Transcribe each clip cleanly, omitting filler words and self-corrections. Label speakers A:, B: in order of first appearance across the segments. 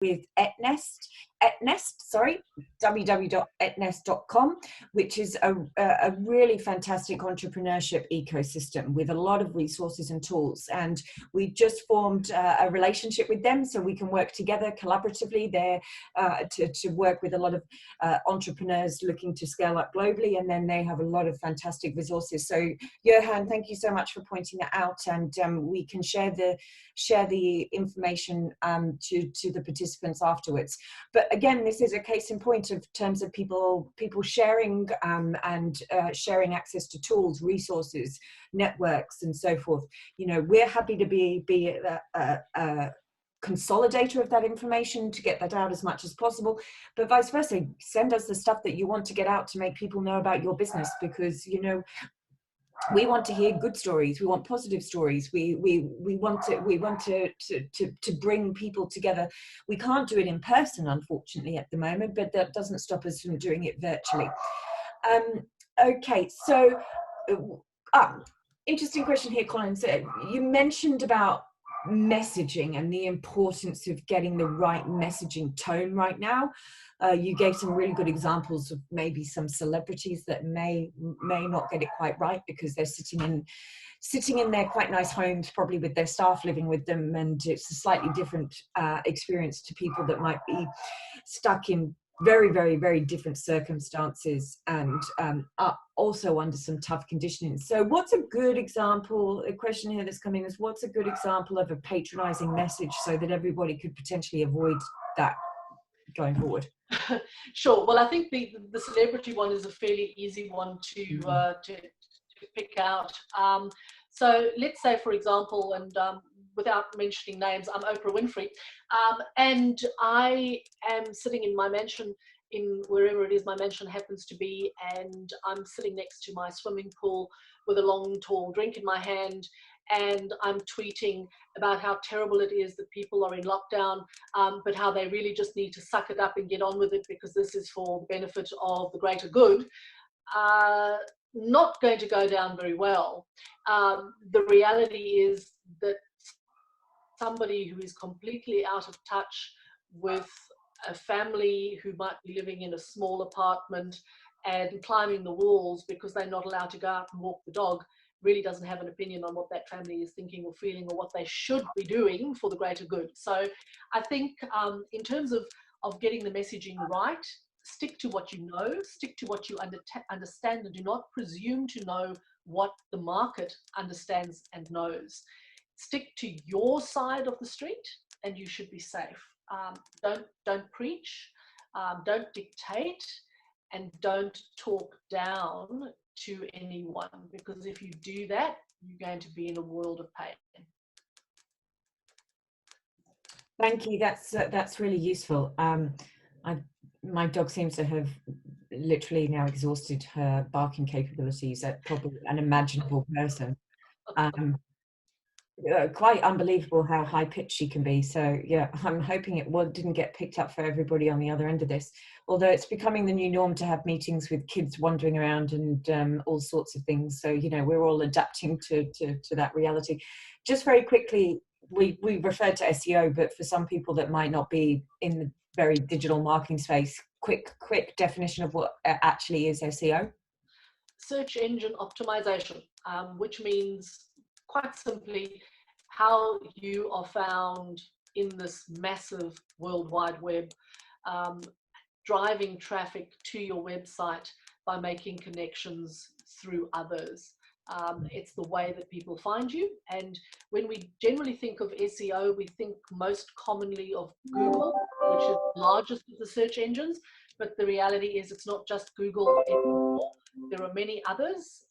A: with www.etnest.com, which is a really fantastic entrepreneurship ecosystem with a lot of resources and tools. And we just formed a relationship with them so we can work together collaboratively there to work with a lot of entrepreneurs looking to scale up globally. And then they have a lot of fantastic resources. So Johan, thank you so much for pointing that out. And we can share the information to the participants afterwards. But again, this is a case in point of terms of people sharing and sharing access to tools, resources, networks, and so forth. You know, we're happy to be a consolidator of that information to get that out as much as possible, but vice versa, send us the stuff that you want to get out to make people know about your business, because, you know, we want to hear good stories. We want positive stories. We want to bring people together. We can't do it in person, unfortunately, at the moment, but that doesn't stop us from doing it virtually. Okay, so interesting question here, Colin. So you mentioned about messaging and the importance of getting the right messaging tone right now. You gave some really good examples of maybe some celebrities that may not get it quite right because they're sitting in their quite nice homes, probably with their staff living with them, and it's a slightly different experience to people that might be stuck in very, very, very different circumstances and are also under some tough conditioning. So what's a good example, a question here that's coming is, what's a good example of a patronizing message so that everybody could potentially avoid that going forward?
B: Sure. Well, I think the celebrity one is a fairly easy one to pick out. So let's say, for example, and without mentioning names, I'm Oprah Winfrey, and I am sitting in my mansion, in wherever it is my mansion happens to be, and I'm sitting next to my swimming pool with a long, tall drink in my hand, and I'm tweeting about how terrible it is that people are in lockdown, but how they really just need to suck it up and get on with it because this is for the benefit of the greater good. Not going to go down very well. The reality is that somebody who is completely out of touch with a family who might be living in a small apartment and climbing the walls because they're not allowed to go out and walk the dog really doesn't have an opinion on what that family is thinking or feeling or what they should be doing for the greater good. So I think in terms of getting the messaging right, stick to what you know, stick to what you understand, and do not presume to know what the market understands and knows. Stick to your side of the street and you should be safe. Don't preach, don't dictate, and don't talk down to anyone, because if you do that, you're going to be in a world of pain.
A: Thank you. That's really useful. My dog seems to have literally now exhausted her barking capabilities at probably an unimaginable person. Quite unbelievable how high pitched she can be. So yeah, I'm hoping it didn't get picked up for everybody on the other end of this. Although it's becoming the new norm to have meetings with kids wandering around and all sorts of things. So, you know, we're all adapting to that reality. Just very quickly, we referred to SEO, but for some people that might not be in the very digital marketing space, quick definition of what actually is SEO.
B: Search engine optimization, which means quite simply how you are found in this massive World Wide Web, driving traffic to your website by making connections through others. It's the way that people find you. And when we generally think of SEO, we think most commonly of Google, which is the largest of the search engines. But the reality is it's not just Google anymore. There are many others,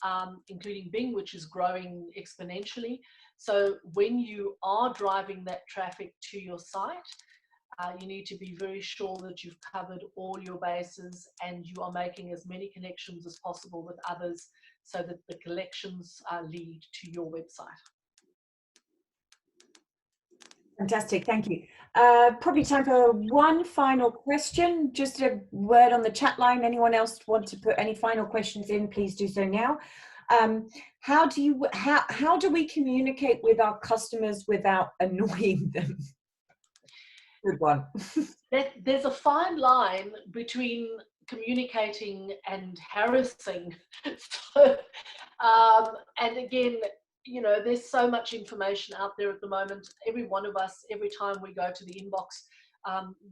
B: including Bing, which is growing exponentially. So when you are driving that traffic to your site, you need to be very sure that you've covered all your bases and you are making as many connections as possible with others so that the collections lead to your website.
A: Fantastic, thank you. Probably time for one final question. Just a word on the chat line. Anyone else want to put any final questions in, please do so now. How do we communicate with our customers without annoying them? good one.
B: There's a fine line between communicating and harassing. So, and again, you know, there's so much information out there at the moment. Every one of us, every time we go to the inbox,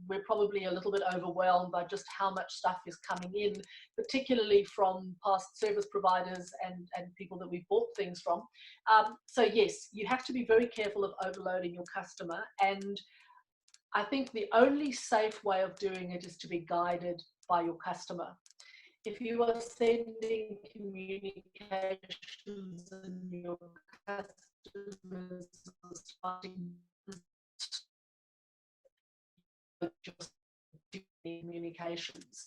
B: we're probably a little bit overwhelmed by just how much stuff is coming in, particularly from past service providers and people that we've bought things from. So yes, you have to be very careful of overloading your customer. And I think the only safe way of doing it is to be guided by your customer. If you are sending communications and your customers are starting communications,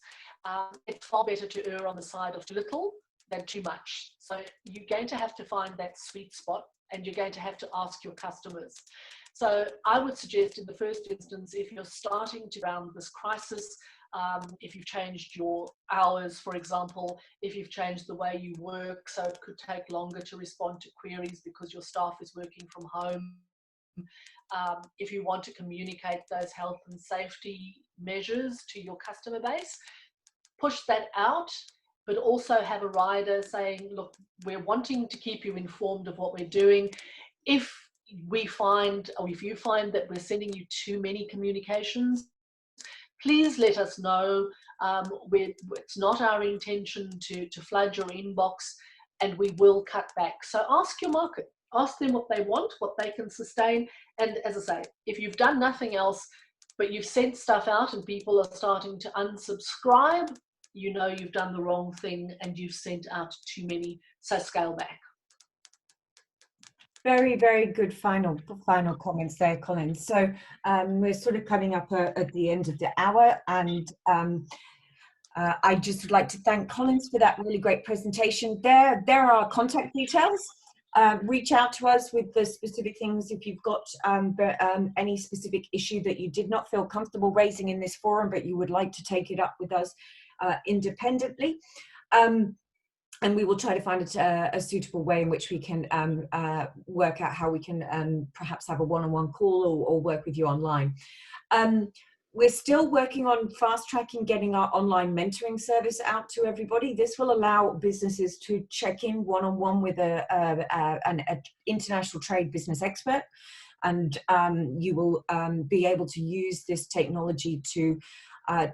B: it's far better to err on the side of too little than too much. So you're going to have to find that sweet spot, and you're going to have to ask your customers. So I would suggest in the first instance, if you're starting to around this crisis, if you've changed your hours, for example, if you've changed the way you work, so it could take longer to respond to queries because your staff is working from home. If you want to communicate those health and safety measures to your customer base, push that out, but also have a rider saying, look, we're wanting to keep you informed of what we're doing. If we find, or if you find that we're sending you too many communications, please let us know. It's not our intention to flood your inbox, and we will cut back. So ask your market, ask them what they want, what they can sustain. And as I say, if you've done nothing else, but you've sent stuff out and people are starting to unsubscribe, you know you've done the wrong thing and you've sent out too many, so scale back.
A: Very, very good final comments there, Colin. So we're sort of coming up at the end of the hour, and I'd just would like to thank Collins for that really great presentation. There are our contact details. Reach out to us with the specific things if you've got any specific issue that you did not feel comfortable raising in this forum, but you would like to take it up with us independently. And we will try to find a suitable way in which we can work out how we can perhaps have a one-on-one call or work with you online. We're still working on fast-tracking getting our online mentoring service out to everybody. This will allow businesses to check in one-on-one with an international trade business expert, and you will be able to use this technology to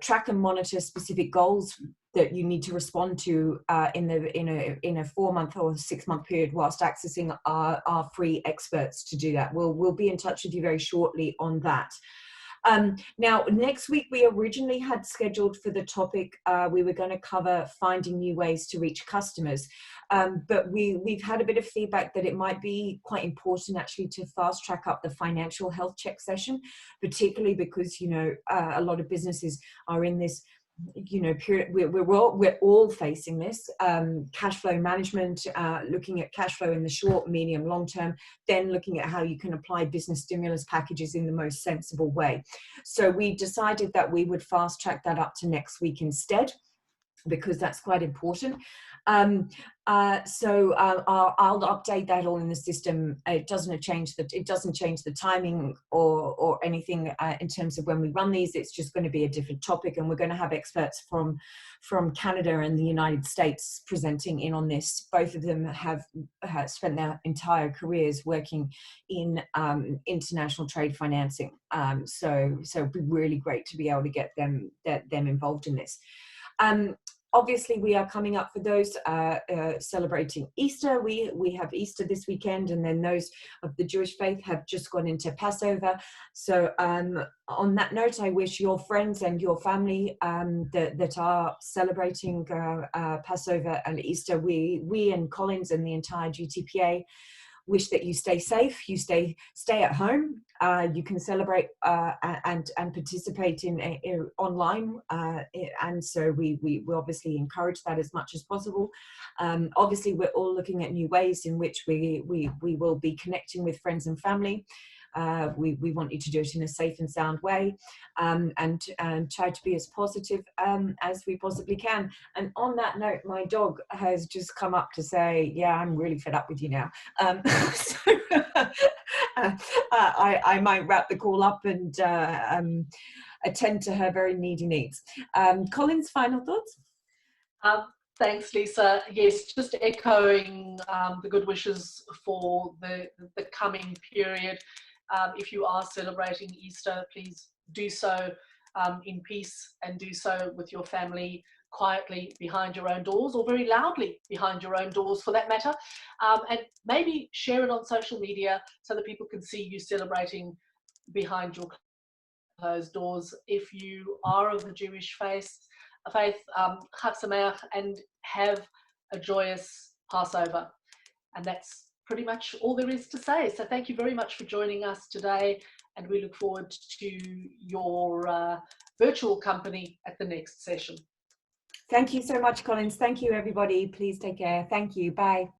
A: track and monitor specific goals that you need to respond to in a 4-month or 6-month period, whilst accessing our free experts to do that. We'll be in touch with you very shortly on that. Now, next week we originally had scheduled for the topic, we were going to cover finding new ways to reach customers, but we've had a bit of feedback that it might be quite important actually to fast track up the financial health check session, particularly because, you know, a lot of businesses are in this, you know, period. We're all facing this cash flow management, looking at cash flow in the short, medium, long term, then looking at how you can apply business stimulus packages in the most sensible way. So we decided that we would fast track that up to next week instead, because that's quite important. I'll update that all in the system. It doesn't change the timing or anything in terms of when we run these. It's just going to be a different topic, and we're going to have experts from Canada and the United States presenting in on this. Both of them have spent their entire careers working in international trade financing. So it'd be really great to be able to get them involved in this. Obviously, we are coming up for those celebrating Easter. We have Easter this weekend, and then those of the Jewish faith have just gone into Passover. So on that note, I wish your friends and your family that are celebrating Passover and Easter, we and Collins and the entire GTPA wish that you stay safe, you stay at home, you can celebrate and participate in online, and so we obviously encourage that as much as possible. Obviously, we're all looking at new ways in which we will be connecting with friends and family. We want you to do it in a safe and sound way, and try to be as positive as we possibly can. And on that note, my dog has just come up to say, yeah, I'm really fed up with you now. So I might wrap the call up and attend to her very needy needs. Colin's final thoughts?
B: Thanks, Lisa. Yes, just echoing the good wishes for the coming period. If you are celebrating Easter, please do so in peace, and do so with your family quietly behind your own doors, or very loudly behind your own doors for that matter. And maybe share it on social media so that people can see you celebrating behind your closed doors. If you are of the Jewish faith, Chag Sameach, and have a joyous Passover. And that's pretty much all there is to say. So thank you very much for joining us today, and we look forward to your virtual company at the next session.
A: Thank you so much, Collins. Thank you, everybody. Please take care. Thank you. Bye.